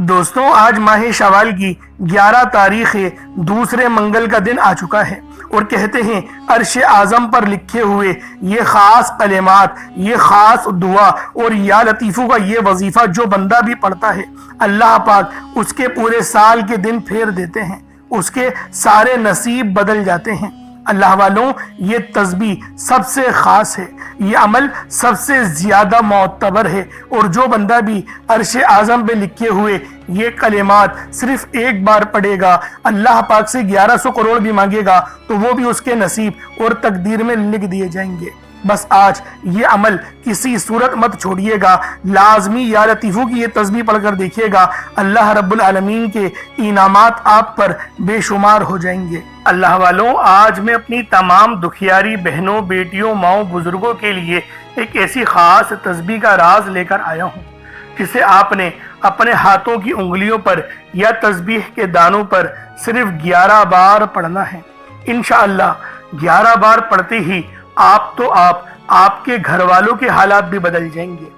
دوستوں، آج ماہ شوال کی 11 تاریخ دوسرے منگل کا دن آ چکا ہے اور کہتے ہیں عرش اعظم پر لکھے ہوئے یہ خاص کلمات، یہ خاص دعا اور یا لطیفو کا یہ وظیفہ جو بندہ بھی پڑھتا ہے، اللہ پاک اس کے پورے سال کے دن پھیر دیتے ہیں، اس کے سارے نصیب بدل جاتے ہیں۔ اللہ والوں، یہ تسبیح سب سے خاص ہے، یہ عمل سب سے زیادہ معتبر ہے، اور جو بندہ بھی عرش اعظم پہ لکھے ہوئے یہ کلمات صرف ایک بار پڑھے گا، اللہ پاک سے 1100 کروڑ بھی مانگے گا تو وہ بھی اس کے نصیب اور تقدیر میں لکھ دیے جائیں گے۔ بس آج یہ عمل کسی صورت مت چھوڑیے گا، لازمی یا لطیفو کی یہ تسبیح پڑھ کر دیکھیے گا، اللہ رب العالمین کے انعامات آپ پر بے شمار ہو جائیں گے۔ اللہ والوں، آج میں اپنی تمام دکھیاری بہنوں، بیٹیوں، ماؤں، بزرگوں کے لیے ایک ایسی خاص تسبیح کا راز لے کر آیا ہوں جسے آپ نے اپنے ہاتھوں کی انگلیوں پر یا تسبیح کے دانوں پر صرف 11 بار پڑھنا ہے۔ انشاءاللہ 11 بار پڑھتے ہی آپ کے گھر والوں کے حالات بھی بدل جائیں گے۔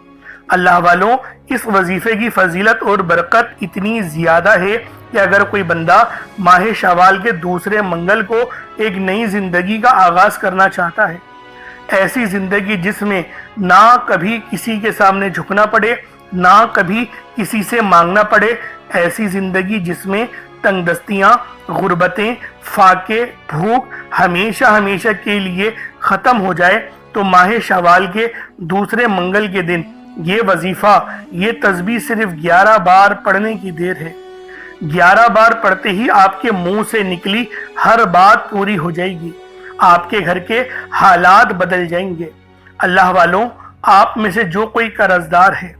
اللہ والوں، اس وظیفے کی فضیلت اور برکت اتنی زیادہ ہے کہ اگر کوئی بندہ ماہ شوال کے دوسرے منگل کو ایک نئی زندگی کا آغاز کرنا چاہتا ہے، ایسی زندگی جس میں نہ کبھی کسی کے سامنے جھکنا پڑے، نہ کبھی کسی سے مانگنا پڑے، ایسی زندگی جس میں تنگ دستیاں، غربتیں، فاقے، بھوک ہمیشہ ہمیشہ کے لیے ختم ہو جائے، تو ماہ شوال کے دوسرے منگل کے دن یہ وظیفہ، یہ تسبیح صرف 11 بار پڑھنے کی دیر ہے۔ 11 بار پڑھتے ہی آپ کے منہ سے نکلی ہر بات پوری ہو جائے گی، آپ کے گھر کے حالات بدل جائیں گے۔ اللہ والوں، آپ میں سے جو کوئی قرض دار ہے،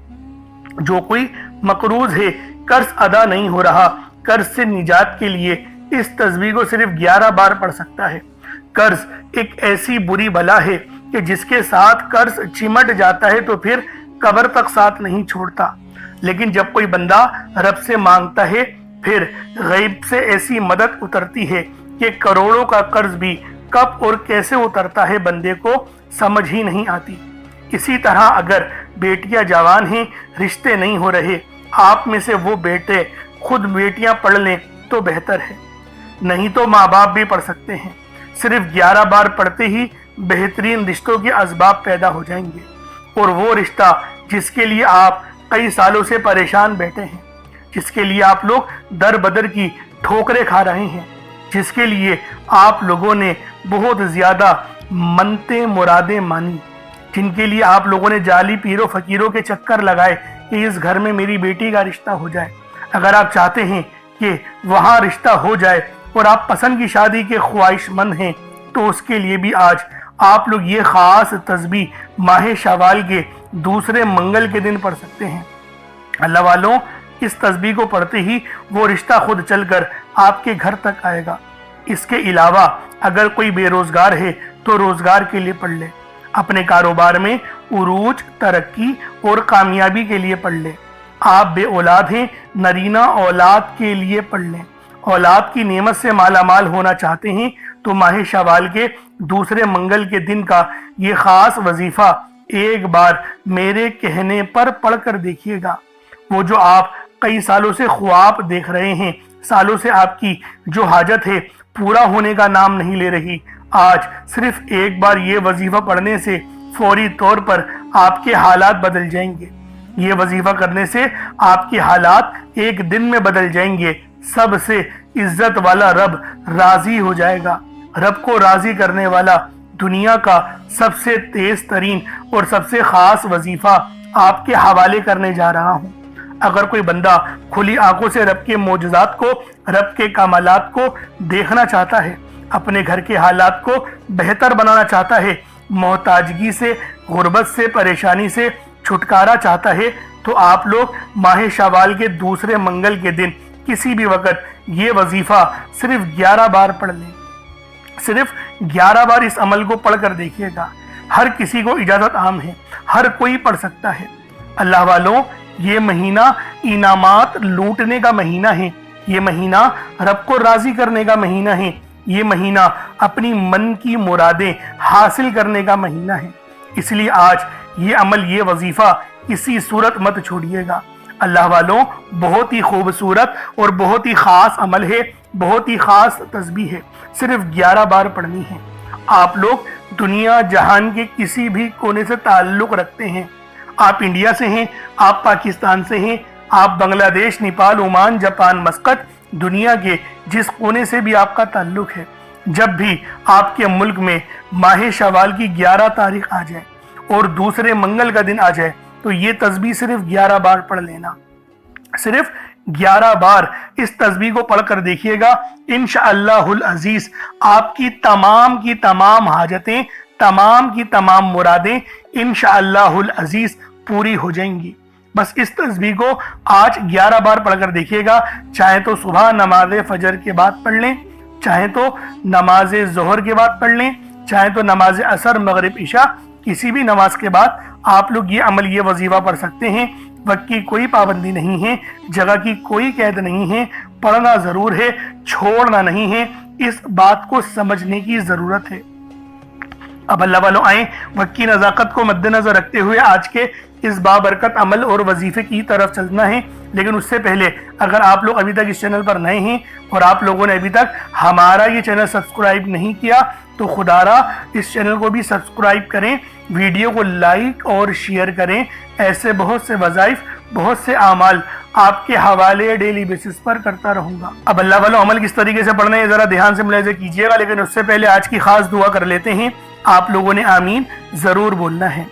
جو کوئی مقروض ہے، قرض ادا نہیں ہو رہا، قرض سے نجات کے لیے اس تسبیح کو صرف 11 بار پڑھ سکتا ہے۔ قرض ایک ایسی بری بلا ہے کہ جس کے ساتھ قرض چمٹ جاتا ہے تو پھر قبر تک ساتھ نہیں چھوڑتا، لیکن جب کوئی بندہ رب سے مانگتا ہے، پھر غیب سے ایسی مدد اترتی ہے کہ کروڑوں کا قرض بھی کب اور کیسے اترتا ہے بندے کو سمجھ ہی نہیں آتی۔ اسی طرح اگر بیٹیاں جوان ہیں، رشتے نہیں ہو رہے، آپ میں سے وہ بیٹے خود بیٹیاں پڑھ لیں تو بہتر ہے، نہیں تو ماں باپ بھی پڑھ سکتے ہیں۔ صرف 11 بار پڑھتے ہی بہترین رشتوں کے اسباب پیدا ہو جائیں گے، اور وہ رشتہ جس کے لیے آپ کئی سالوں سے پریشان بیٹھے ہیں، جس کے لیے آپ لوگ در بدر کی ٹھوکریں کھا رہے ہیں، جس کے لیے آپ لوگوں نے بہت زیادہ منتیں مرادیں مانی، جن کے لیے آپ لوگوں نے جعلی پیروں فقیروں کے چکر لگائے کہ اس گھر میں میری بیٹی کا رشتہ ہو جائے، اگر آپ چاہتے ہیں کہ وہاں رشتہ ہو جائے اور آپ پسند کی شادی کے خواہش مند ہیں، تو اس کے لیے بھی آج آپ لوگ یہ خاص تسبیح ماہ شوال کے دوسرے منگل کے دن پڑھ سکتے ہیں۔ اللہ والوں، اس تسبیح کو پڑھتے ہی وہ رشتہ خود چل کر آپ کے گھر تک آئے گا۔ اس کے علاوہ اگر کوئی بے روزگار ہے تو روزگار کے لیے پڑھ لے، اپنے کاروبار میں عروج، ترقی اور کامیابی کے لیے پڑھ لے۔ آپ بے اولاد ہیں، نرینہ اولاد کے لیے پڑھ لیں۔ اولاد کی نعمت سے مالا مال ہونا چاہتے ہیں تو ماہ شوال کے دوسرے منگل کے دن کا یہ خاص وظیفہ ایک بار میرے کہنے پر پڑھ کر دیکھیے گا۔ وہ جو آپ کئی سالوں سے خواب دیکھ رہے ہیں، سالوں سے آپ کی جو حاجت ہے پورا ہونے کا نام نہیں لے رہی، آج صرف ایک بار یہ وظیفہ پڑھنے سے فوری طور پر آپ کے حالات بدل جائیں گے۔ یہ وظیفہ کرنے سے آپ کے حالات ایک دن میں بدل جائیں گے۔ سب سے عزت والا رب راضی ہو جائے گا۔ رب کو راضی کرنے والا دنیا کا سب سے تیز ترین اور سب سے خاص وظیفہ آپ کے حوالے کرنے جا رہا ہوں۔ اگر کوئی بندہ کھلی آنکھوں سے رب کے معجزات کو، رب کے کمالات کو دیکھنا چاہتا ہے، اپنے گھر کے حالات کو بہتر بنانا چاہتا ہے، محتاجگی سے، غربت سے، پریشانی سے چھٹکارا چاہتا ہے، تو آپ لوگ ماہ شوال کے دوسرے منگل کے دن کسی بھی وقت یہ وظیفہ صرف 11 بار پڑھ لیں۔ صرف 11 بار اس عمل کو پڑھ کر دیکھیے گا۔ ہر کسی کو اجازت عام ہے، ہر کوئی پڑھ سکتا ہے۔ اللہ والوں، یہ مہینہ انعامات لوٹنے کا مہینہ ہے، یہ مہینہ رب کو راضی کرنے کا مہینہ ہے، یہ مہینہ اپنی من کی مرادیں حاصل کرنے کا مہینہ ہے۔ اس لیے آج یہ عمل، یہ وظیفہ کسی صورت مت چھوڑیے گا۔ اللہ والوں بہت ہی خوبصورت اور بہت ہی خاص عمل ہے، بہت ہی خاص تسبیح ہے، صرف 11 بار پڑھنی ہے۔ آپ لوگ دنیا جہان کے کسی بھی کونے سے تعلق رکھتے ہیں، آپ انڈیا سے ہیں، آپ پاکستان سے ہیں، آپ بنگلہ دیش، نیپال، عمان، جاپان، مسقط، دنیا کے جس کونے سے بھی آپ کا تعلق ہے، جب بھی آپ کے ملک میں ماہ شوال کی 11 تاریخ آ جائے اور دوسرے منگل کا دن آ جائے تو یہ تسبیح صرف 11 بار پڑھ لینا، صرف 11 بار اس تسبیح کو پڑھ کر دیکھیے گا، انشاءاللہ العزیز آپ کی تمام حاجتیں، تمام کی تمام مرادیں انشاءاللہ العزیز پوری ہو جائیں گی۔ بس اس تسبیح کو آج 11 بار پڑھ کر دیکھیے گا، چاہے تو صبح نماز فجر کے بعد پڑھ لیں، چاہے تو نماز ظہر کے بعد پڑھ لیں، چاہے تو نماز عصر، مغرب، عشاء، کسی بھی نماز کے بعد آپ لوگ یہ عمل، یہ وظیفہ پڑھ سکتے ہیں۔ وقت کی کوئی پابندی نہیں ہے، جگہ کی کوئی قید نہیں ہے، پڑھنا ضرور ہے، چھوڑنا نہیں ہے، اس بات کو سمجھنے کی ضرورت ہے۔ اب اللہ والوں آئیں وقت کی نزاکت کو مد نظر رکھتے ہوئے آج کے اس بابرکت عمل اور وظیفے کی طرف چلنا ہے، لیکن اس سے پہلے اگر آپ لوگ ابھی تک اس چینل پر نئے ہیں اور آپ لوگوں نے ابھی تک ہمارا یہ چینل سبسکرائب نہیں کیا تو خدا را اس چینل کو بھی سبسکرائب کریں، ویڈیو کو لائک اور شیئر کریں۔ ایسے بہت سے وظائف، بہت سے اعمال آپ کے حوالے ڈیلی بیسس پر کرتا رہوں گا۔ اب اللہ والوں عمل کس طریقے سے پڑھنا ہے ذرا دھیان سے ملاحظہ کیجیے گا، لیکن اس سے پہلے آج کی خاص دعا کر لیتے ہیں۔ آپ لوگوں نے آمین ضرور بولنا ہے۔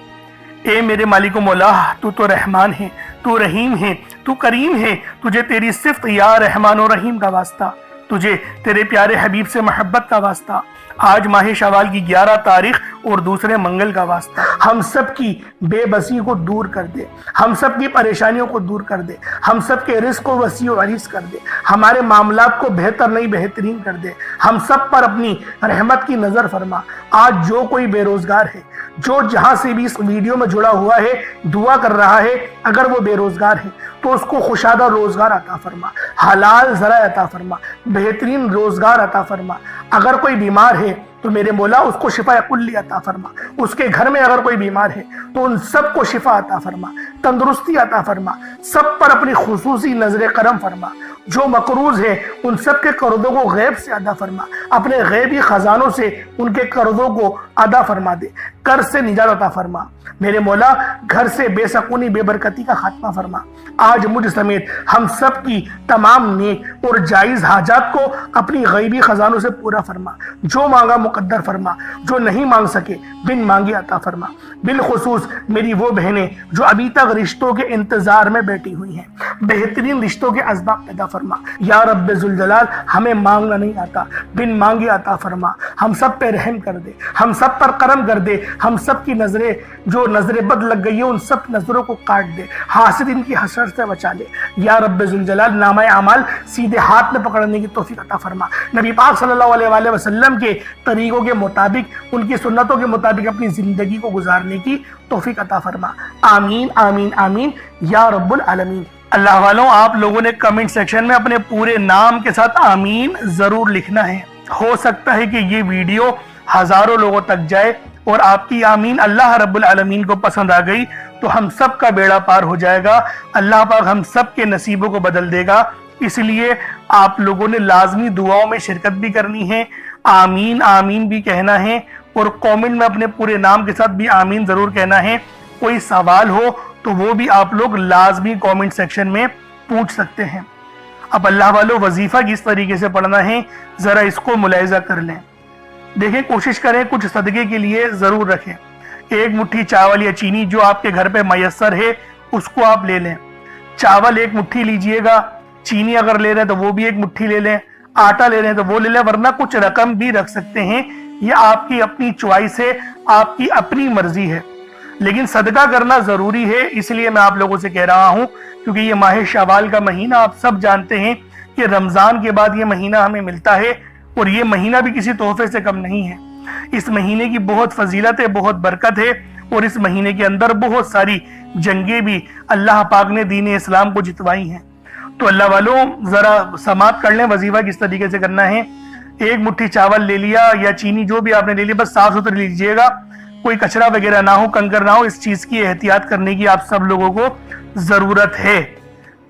اے میرے مالک و مولا، تو رحمان ہے، تو رحیم ہے، تو کریم ہے، تجھے تیری صفت یا رحمان و رحیم کا واسطہ، تجھے تیرے پیارے حبیب سے محبت کا واسطہ، آج ماہ شوال کی 11 تاریخ اور دوسرے منگل کا واسطہ، ہم سب کی بے بسی کو دور کر دے، ہم سب کی پریشانیوں کو دور کر دے، ہم سب کے رزق کو وسیع و عریض کر دے، ہمارے معاملات کو بہتر نہیں بہترین کر دے، ہم سب پر اپنی رحمت کی نظر فرما۔ آج جو کوئی بے روزگار ہے، جو جہاں سے بھی اس ویڈیو میں جڑا ہوا ہے، دعا کر رہا ہے، اگر وہ بے روزگار ہے تو اس کو خوشادہ روزگار عطا فرما، حلال ذرائع عطا فرما، بہترین روزگار عطا فرما۔ اگر کوئی بیمار ہے تو میرے مولا اس کو شفا کلی عطا فرما، اس کے گھر میں اگر کوئی بیمار ہے تو ان سب کو شفا عطا فرما، تندرستی عطا فرما، سب پر اپنی خصوصی نظر کرم فرما۔ جو مقروض ہے ان سب کے قرضوں کو غیب سے ادا فرما، اپنے غیبی خزانوں سے ان کے قرضوں کو ادا فرما دے، قرض سے نجات عطا فرما۔ میرے مولا گھر سے بے سکونی، بے برکتی کا خاتمہ فرما۔ آج مجھ سمیت ہم سب کی تمام نیک اور جائز حاجات کو اپنی غیبی خزانوں سے پورا فرما، جو مانگا مقدر فرما، جو نہیں مانگ سکے بن مانگے عطا فرما۔ بالخصوص میری وہ بہنیں جو ابھی تک رشتوں کے انتظار میں بیٹھی ہوئی ہیں، بہترین رشتوں کے اسباب پیدا فرما۔ یا رب ذوالجلال ہمیں مانگنا نہیں آتا، بن مانگے عطا فرما، ہم سب پہ رحم کر دے، ہم سب پر کرم کر دے، ہم سب کی نظریں جو نظر بد لگ گئی ہیں ان سب نظروں کو کاٹ دے، حاسد ان کی حسرت سے بچا لے۔ یا رب ذوالجلال نامہ اعمال سیدھے ہاتھ میں پکڑنے کی توفیق عطا فرما، نبی پاک صلی اللہ علیہ وآلہ وسلم کے طریقوں کے مطابق، ان کی سنتوں کے مطابق اپنی زندگی کو گزارنے کی توفیق عطا فرما۔ آمین آمین آمین یا رب العالمین۔ اللہ والوں آپ لوگوں نے کمنٹ سیکشن میں اپنے پورے نام کے ساتھ آمین ضرور لکھنا ہے، ہو سکتا ہے کہ یہ ویڈیو ہزاروں لوگوں تک جائے اور آپ کی آمین اللہ رب العالمین کو پسند آ گئی تو ہم سب کا بیڑا پار ہو جائے گا، اللہ پاک ہم سب کے نصیبوں کو بدل دے گا۔ اس لیے آپ لوگوں نے لازمی دعاؤں میں شرکت بھی کرنی ہے، آمین آمین بھی کہنا ہے، اور کومنٹ میں اپنے پورے نام کے ساتھ بھی آمین ضرور کہنا ہے۔ کوئی سوال ہو تو وہ بھی آپ لوگ لازمی کومنٹ سیکشن میں پوچھ سکتے ہیں۔ اب اللہ والوں وظیفہ کس طریقے سے پڑھنا ہے ذرا اس کو ملاحظہ کر لیں۔ دیکھیں کوشش کریں کچھ صدقے کے لیے ضرور رکھیں، ایک مٹھی چاول یا چینی جو آپ کے گھر پہ میسر ہے اس کو آپ لے لیں۔ چاول ایک مٹھی لیجئے گا، چینی اگر لے رہے ہیں تو وہ بھی ایک مٹھی لے لیں، آٹا لے رہے ہیں تو وہ لے لیں، ورنہ کچھ رقم بھی رکھ سکتے ہیں، یہ آپ کی اپنی چوائس ہے، آپ کی اپنی مرضی ہے، لیکن صدقہ کرنا ضروری ہے۔ اس لیے میں آپ لوگوں سے کہہ رہا ہوں کیونکہ یہ ماہ شوال کا مہینہ آپ سب جانتے ہیں کہ رمضان کے بعد یہ مہینہ ہمیں ملتا ہے، اور یہ مہینہ بھی کسی تحفے سے کم نہیں ہے۔ اس مہینے کی بہت فضیلت ہے، بہت برکت ہے، اور اس مہینے کے اندر بہت ساری جنگیں بھی اللہ پاک نے دین اسلام کو جتوائی ہیں۔ تو اللہ والوں ذرا سماعت کر لیں وظیفہ کس طریقے سے کرنا ہے۔ ایک مٹھی چاول لے لیا یا چینی جو بھی آپ نے لے لیا، بس صاف ستھری لیجئے گا، کوئی کچرا وغیرہ نہ ہو، کنکر نہ ہو، اس چیز کی احتیاط کرنے کی آپ سب لوگوں کو ضرورت ہے۔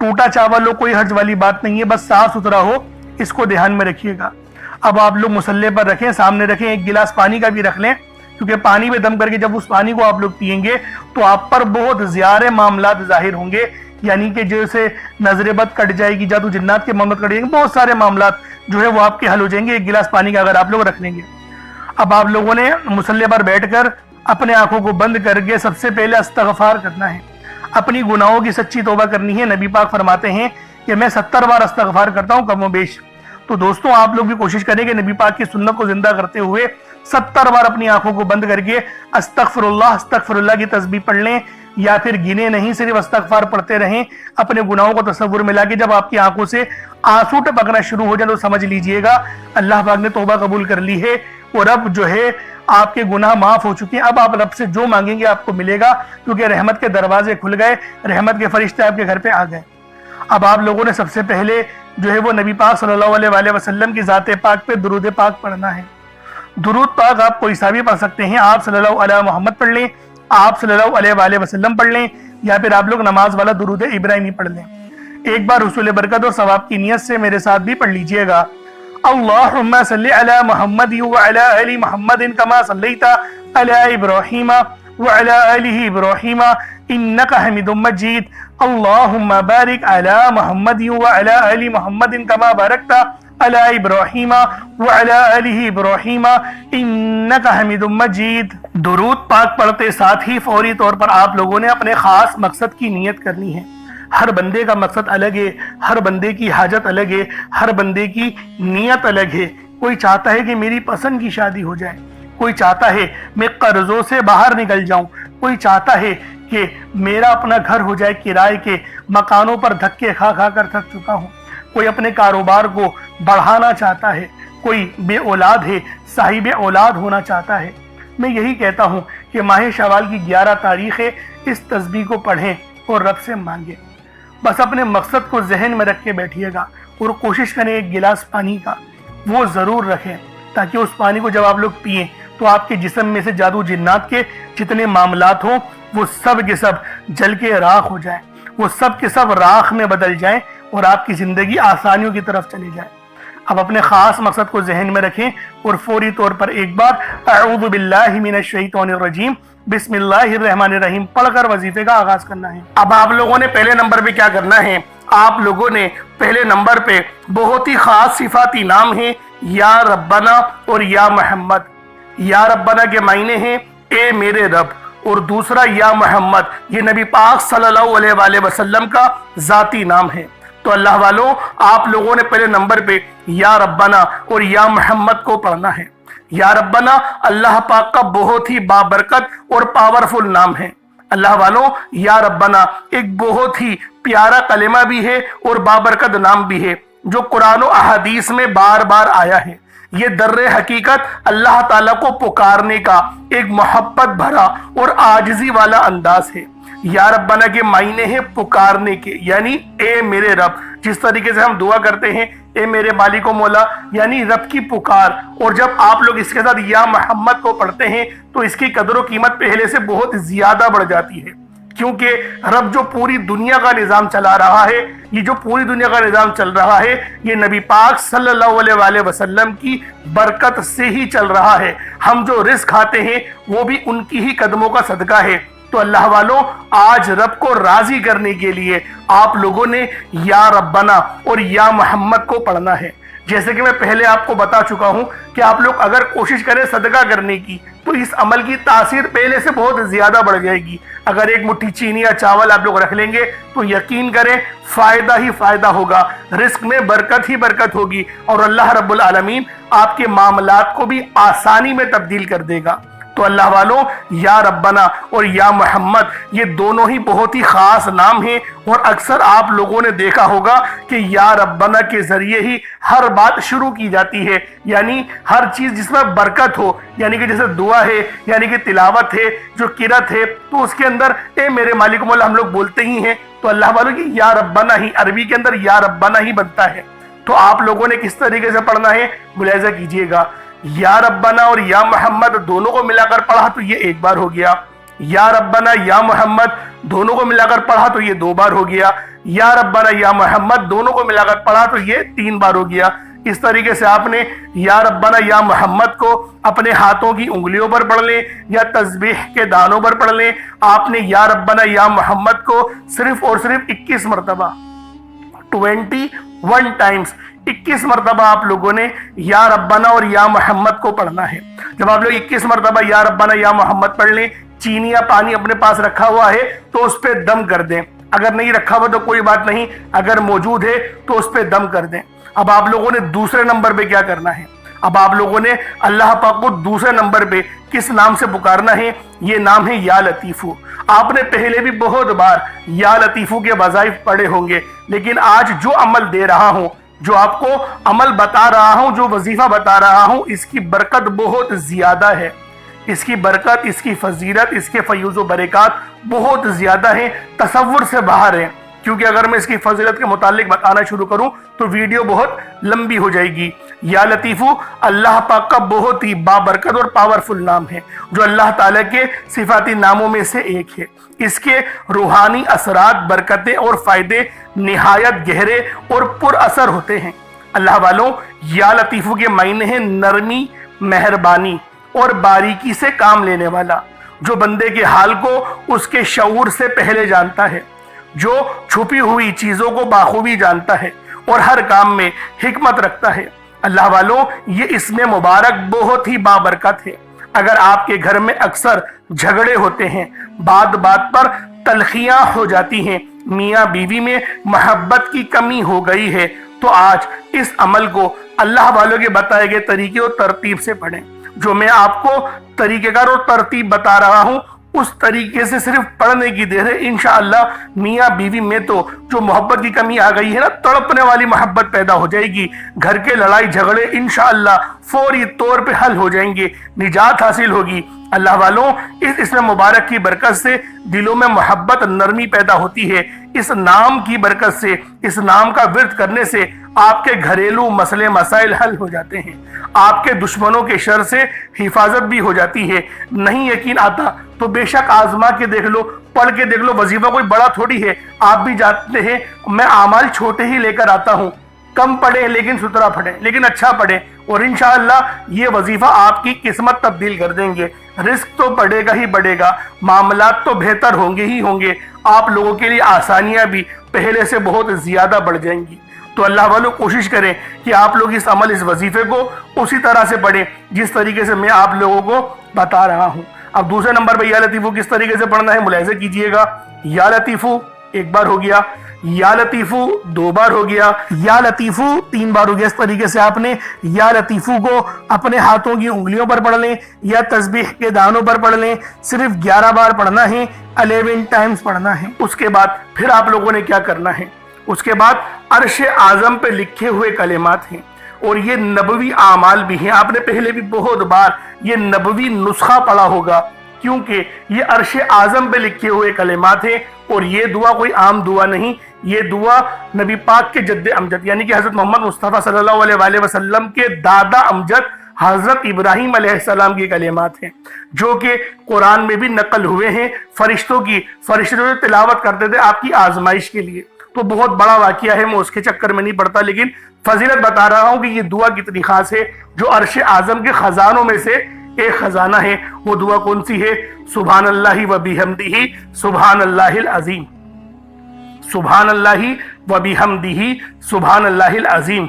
ٹوٹا چاول ہو کوئی حرج والی بات نہیں ہے، بس صاف ستھرا ہو، اس کو دھیان میں رکھیے گا۔ اب آپ لوگ مصلے پر رکھیں، سامنے رکھیں، ایک گلاس پانی کا بھی رکھ لیں، کیونکہ پانی میں دم کر کے جب اس پانی کو آپ لوگ پئیں گے تو آپ پر بہت زیادہ معاملات ظاہر ہوں گے، یعنی کہ جیسے نظر بد کٹ جائے گی، جادو جنات کے معاملات کٹ جائیں گے، بہت سارے معاملات جو ہے وہ آپ کے حل ہو جائیں گے ایک گلاس پانی کا اگر آپ لوگ رکھ لیں گے۔ اب آپ لوگوں نے مصلے پر بیٹھ کر اپنے آنکھوں کو بند کر کے سب سے پہلے استغفار کرنا ہے، اپنی گناہوں کی سچی توبہ کرنی ہے۔ نبی پاک فرماتے ہیں کہ میں 70 بار استغفار کرتا ہوں کم و بیش۔ تو دوستوں آپ لوگ بھی کوشش کریں کہ نبی پاک کی سنت کو زندہ کرتے ہوئے 70 بار اپنی آنکھوں کو بند کر کے استغفر اللہ کی تسبیح پڑھ لیں، یا پھر گنے نہیں صرف استغفار پڑھتے رہیں، اپنے گناہوں کو تصور میں لا کے جب آپ کی آنکھوں سے آنسو ٹپکنا شروع ہو جائے تو سمجھ لیجئے گا اللہ پاک نے توبہ قبول کر لی ہے اور اب جو ہے آپ کے گناہ معاف ہو چکے ہیں۔ اب آپ رب سے جو مانگیں گے آپ کو ملے گا، کیونکہ رحمت کے دروازے کھل گئے، رحمت کے فرشتے آپ کے گھر پہ آ گئے۔ اب آپ لوگوں نے سب سے پہلے جو ہے وہ نبی پاک صلی اللہ علیہ وآلہ وسلم کی ذات پاک پہ درود پاک پڑھنا ہے۔ درود پاک آپ کوئی سا بھی پڑھ سکتے ہیں، آپ صلی اللہ علیہ محمد پڑھ لیں، آپ صلی اللہ علیہ وآلہ وسلم پڑھ لیں، یا پھر آپ لوگ نماز والا درود ابراہیمی پڑھ لیں۔ ایک بار حصول برکت اور ثواب کی نیت سے میرے ساتھ بھی پڑھ لیجئے گا۔ اللہم صلی علی محمد وعلی آل محمد کما صلیت علی ابراہیم وعلی آل ابراہیم انکا حمید مجید۔ اللہم بارک علی محمد وعلی آل محمد کما بارکت علی ابراہیم وعلی آل ابراہیم انکا حمید مجید۔ درود پاک پڑھتے ساتھ ہی فوری طور پر آپ لوگوں نے اپنے خاص مقصد کی نیت کرنی ہے۔ ہر بندے کا مقصد الگ ہے، ہر بندے کی حاجت الگ ہے، ہر بندے کی نیت الگ ہے۔ کوئی چاہتا ہے کہ میری پسند کی شادی ہو جائے، کوئی چاہتا ہے میں قرضوں سے باہر نکل جاؤں، کوئی چاہتا ہے کہ میرا اپنا گھر ہو جائے، کرائے کے مکانوں پر دھکے کھا کھا کر تھک چکا ہوں، کوئی اپنے کاروبار کو بڑھانا چاہتا ہے، کوئی بے اولاد ہے، صاحب اولاد ہونا چاہتا ہے۔ میں یہی کہتا ہوں کہ ماہ شوال کی 11 تاریخ ہے، اس تسبیح کو پڑھیں اور رب سے مانگیں۔ بس اپنے مقصد کو ذہن میں رکھ کے بیٹھیے گا اور کوشش کریں ایک گلاس پانی کا وہ ضرور رکھیں، تاکہ اس پانی کو جب آپ لوگ پئیں تو آپ کے جسم میں سے جادو جنات کے جتنے معاملات ہوں وہ سب کے سب جل کے راکھ ہو جائیں، وہ سب کے سب راکھ میں بدل جائیں اور آپ کی زندگی آسانیوں کی طرف چلی جائے۔ اب اپنے خاص مقصد کو ذہن میں رکھیں اور فوری طور پر ایک بار اعوذ باللہ من الشیطان الرجیم بسم اللہ الرحمن الرحیم پڑھ کر وظیفے کا آغاز کرنا ہے۔ اب آپ لوگوں نے پہلے نمبر پہ کیا کرنا ہے، آپ لوگوں نے پہلے نمبر پہ بہت ہی خاص صفاتی نام ہیں یا ربنا اور یا محمد۔ یا ربنا کے معنی ہیں اے میرے رب، اور دوسرا یا محمد یہ نبی پاک صلی اللہ علیہ وآلہ وسلم کا ذاتی نام ہے۔ تو اللہ والوں آپ لوگوں نے پہلے نمبر پہ یا ربنا اور یا محمد کو پڑھنا ہے۔ یا ربنا اللہ پاک کا بہت ہی بابرکت اور پاورفل نام ہے۔ اللہ والوں یا ربنا ایک بہت ہی پیارا کلمہ بھی ہے اور بابرکت نام بھی ہے جو قرآن و احادیث میں بار بار آیا ہے۔ یہ در حقیقت اللہ تعالیٰ کو پکارنے کا ایک محبت بھرا اور عاجزی والا انداز ہے۔ یا ربنا کے معنی ہیں پکارنے کے، یعنی اے میرے رب، جس طریقے سے ہم دعا کرتے ہیں اے میرے مالک و مولا، یعنی رب کی پکار۔ اور جب آپ لوگ اس کے ساتھ یا محمد کو پڑھتے ہیں تو اس کی قدر و قیمت پہلے سے بہت زیادہ بڑھ جاتی ہے، کیونکہ رب جو پوری دنیا کا نظام چلا رہا ہے، یہ جو پوری دنیا کا نظام چل رہا ہے یہ نبی پاک صلی اللہ علیہ وآلہ وسلم کی برکت سے ہی چل رہا ہے۔ ہم جو رزق کھاتے ہیں وہ بھی ان کی ہی قدموں کا صدقہ ہے۔ تو اللہ والوں آج رب کو راضی کرنے کے لیے آپ لوگوں نے یا ربنا اور یا محمد کو پڑھنا ہے۔ جیسے کہ میں پہلے آپ کو بتا چکا ہوں کہ آپ لوگ اگر کوشش کریں صدقہ کرنے کی تو اس عمل کی تاثیر پہلے سے بہت زیادہ بڑھ جائے گی۔ اگر ایک مٹھی چینی یا چاول آپ لوگ رکھ لیں گے تو یقین کریں فائدہ ہی فائدہ ہوگا، رزق میں برکت ہی برکت ہوگی اور اللہ رب العالمین آپ کے معاملات کو بھی آسانی میں تبدیل کر دے گا۔ تو اللہ والوں یا ربنا اور یا محمد یہ دونوں ہی بہت ہی خاص نام ہیں، اور اکثر آپ لوگوں نے دیکھا ہوگا کہ یا ربنا کے ذریعے ہی ہر بات شروع کی جاتی ہے، یعنی ہر چیز جس میں برکت ہو، یعنی کہ جیسے دعا ہے، یعنی کہ تلاوت ہے، جو قرات ہے، تو اس کے اندر اے میرے مالک مولا ہم لوگ بولتے ہی ہیں۔ تو اللہ والوں کی یا ربنا ہی عربی کے اندر یا ربنا ہی بنتا ہے۔ تو آپ لوگوں نے کس طریقے سے پڑھنا ہے ملاحظہ کیجئے گا۔ یا ربنا اور یا محمد دونوں کو ملا کر پڑھا تو یہ ایک بار ہو گیا، یا ربنا یا محمد دونوں کو ملا کر پڑھا تو یہ 2 بار ہو گیا، یا ربنا یا محمد دونوں کو ملا کر پڑھا تو یہ 3 بار ہو گیا۔ اس طریقے سے آپ نے یا ربنا یا محمد کو اپنے ہاتھوں کی انگلیوں پر پڑھ لیں یا تسبیح کے دانوں پر پڑھ لیں۔ آپ نے یا ربنا یا محمد کو صرف اور صرف 21 مرتبہ 21 ٹائمز 21 مرتبہ آپ لوگوں نے یا ربنا اور یا محمد کو پڑھنا ہے۔ جب آپ لوگ 21 مرتبہ یا ربنا یا محمد پڑھ لیں، چینی یا پانی اپنے پاس رکھا ہوا ہے تو اس پہ دم کر دیں، اگر نہیں رکھا ہوا تو کوئی بات نہیں، اگر موجود ہے تو اس پہ دم کر دیں۔ اب آپ لوگوں نے دوسرے نمبر پہ کیا کرنا ہے؟ اب آپ لوگوں نے اللہ پاک کو دوسرے نمبر پہ کس نام سے پکارنا ہے؟ یہ نام ہے یا لطیفو۔ آپ نے پہلے بھی بہت بار یا لطیفو کے وظائف پڑھے ہوں گے، لیکن آج جو عمل دے رہا ہوں، جو آپ کو عمل بتا رہا ہوں، جو وظیفہ بتا رہا ہوں، اس کی برکت بہت زیادہ ہے۔ اس کی برکت، اس کی فضیلت، اس کے فیوز و برکات بہت زیادہ ہیں، تصور سے باہر ہیں۔ کیونکہ اگر میں اس کی فضیلت کے متعلق بتانا شروع کروں تو ویڈیو بہت لمبی ہو جائے گی۔ یا لطیفو اللہ پاک کا بہت ہی بابرکت اور پاورفل نام ہے، جو اللہ تعالیٰ کے صفاتی ناموں میں سے ایک ہے۔ اس کے روحانی اثرات، برکتیں اور فائدے نہایت گہرے اور پر اثر ہوتے ہیں۔ اللہ والوں، یا لطیفو کے معنی ہیں نرمی، مہربانی اور باریکی سے کام لینے والا، جو بندے کے حال کو اس کے شعور سے پہلے جانتا ہے، جو چھپی ہوئی چیزوں کو بخوبی جانتا ہے اور ہر کام میں حکمت رکھتا ہے۔ اللہ والوں، یہ اسم مبارک بہت ہی بابرکت ہے۔ اگر آپ کے گھر میں اکثر جھگڑے ہوتے ہیں، بات بات پر تلخیاں ہو جاتی ہیں، میاں بیوی میں محبت کی کمی ہو گئی ہے، تو آج اس عمل کو اللہ والوں کے بتائے گئے طریقے اور ترتیب سے پڑھیں۔ جو میں آپ کو طریقہ کار اور ترتیب بتا رہا ہوں، اس طریقے سے صرف پڑھنے کی دیر ہے۔ انشاءاللہ میاں بیوی میں تو جو محبت کی کمی آ گئی ہے نا، تڑپنے والی محبت پیدا ہو جائے گی۔ گھر کے لڑائی جھگڑے انشاءاللہ فوری طور پہ حل ہو جائیں گے، نجات حاصل ہوگی۔ اللہ والوں، اس اسم مبارک کی برکت سے دلوں میں محبت، نرمی پیدا ہوتی ہے۔ اس نام کی برکت سے، اس نام کا ورد کرنے سے آپ کے گھریلو مسئلے مسائل حل ہو جاتے ہیں، آپ کے دشمنوں کے شر سے حفاظت بھی ہو جاتی ہے۔ نہیں یقین آتا تو بے شک آزما کے دیکھ لو، پڑھ کے دیکھ لو، وظیفہ کوئی بڑا تھوڑی ہے۔ آپ بھی جانتے ہیں میں اعمال چھوٹے ہی لے کر آتا ہوں، کم پڑھیں لیکن ستھرا پڑھیں، لیکن اچھا پڑھیں، اور انشاءاللہ یہ وظیفہ آپ کی قسمت تبدیل کر دیں گے۔ رزق تو بڑھے گا ہی بڑھے گا، معاملات تو بہتر ہوں گے ہی ہوں گے، آپ لوگوں کے لیے آسانیاں بھی پہلے سے بہت زیادہ بڑھ جائیں گی۔ تو اللہ والوں، کوشش کریں کہ آپ لوگ اس عمل، اس وظیفے کو اسی طرح سے پڑھیں جس طریقے سے میں آپ لوگوں کو بتا رہا ہوں۔ اب دوسرے نمبر پہ یا لطیفو کس طریقے سے پڑھنا ہے ملاحظہ کیجئے گا۔ یا لطیفو 1 بار ہو گیا، یا لطیفو 2 بار ہو گیا، یا لطیفو 3 بار ہو گیا۔ اس طریقے سے آپ نے یا لطیفو کو اپنے ہاتھوں کی انگلیوں پر پڑھ لیں یا تسبیح کے دانوں پر پڑھ لیں، صرف 11 بار پڑھنا ہے، 11 ٹائمز پڑھنا ہے۔ اس کے بعد پھر آپ لوگوں نے کیا کرنا ہے؟ اس کے بعد عرش اعظم پہ لکھے ہوئے کلمات ہیں، اور یہ نبوی اعمال بھی ہیں۔ آپ نے پہلے بھی بہت بار یہ نبوی نسخہ پڑھا ہوگا، کیونکہ یہ عرش اعظم پہ لکھے ہوئے کلمات ہیں، اور یہ دعا کوئی عام دعا نہیں، یہ دعا نبی پاک کے جد امجد یعنی کہ حضرت محمد مصطفیٰ صلی اللہ علیہ وآلہ وسلم کے دادا امجد حضرت ابراہیم علیہ السلام کی کلمات ہیں، جو کہ قرآن میں بھی نقل ہوئے ہیں۔ فرشتے جو تلاوت کرتے تھے آپ کی آزمائش کے لیے، تو بہت بڑا واقعہ ہے، میں اس کے چکر میں نہیں پڑتا، لیکن فضیلت بتا رہا ہوں کہ یہ دعا کتنی خاص ہے، جو عرش اعظم کے خزانوں میں سے ایک خزانہ ہے۔ وہ دعا کون سی ہے؟ سبحان اللہ و بحمدہ سبحان اللہ العظیم، سبحان اللہ و بحمدہ سبحان اللہ العظیم،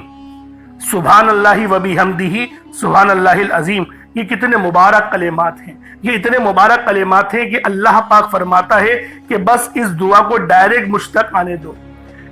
سبحان اللہ و بحمدہ سبحان اللہ العظیم۔ یہ کتنے مبارک کلمات ہیں، یہ اتنے مبارک کلمات ہیں کہ اللہ پاک فرماتا ہے کہ بس اس دعا کو ڈائریکٹ مجھ تک آنے دو،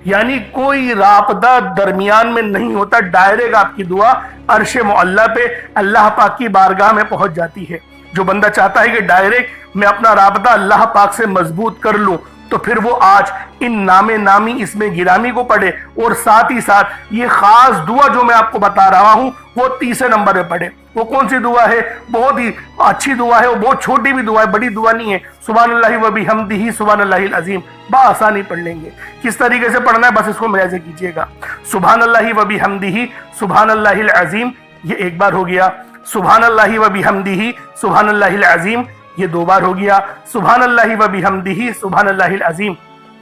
یعنی کوئی رابطہ درمیان میں نہیں ہوتا، ڈائریکٹ آپ کی دعا عرش معلی پہ اللہ پاک کی بارگاہ میں پہنچ جاتی ہے۔ جو بندہ چاہتا ہے کہ ڈائریکٹ میں اپنا رابطہ اللہ پاک سے مضبوط کر لوں، تو پھر وہ آج ان نام نامی اسم گرامی کو پڑھے، اور ساتھ ہی ساتھ یہ خاص دعا جو میں آپ کو بتا رہا ہوں وہ تیسرے نمبر پہ پڑھے۔ وہ کون سی دعا ہے؟ بہت ہی اچھی دعا ہے، وہ بہت چھوٹی بھی دعا ہے، بڑی دعا نہیں ہے۔ سبحان اللہ و بحمدہ سبحان اللہ العظیم بآسانی پڑھ لیں گے۔ کس طریقے سے پڑھنا ہے بس اس کو ملاحظہ کیجئے گا۔ سبحان اللہ و بحمدہ سبحان اللہ العظیم، یہ 1 بار ہو گیا۔ سبحان اللہ و بحمدہ سبحان اللہ العظیم، یہ 2 بار ہو گیا۔ سبحان اللہ و بحمدہ سبحان اللہ العظیم،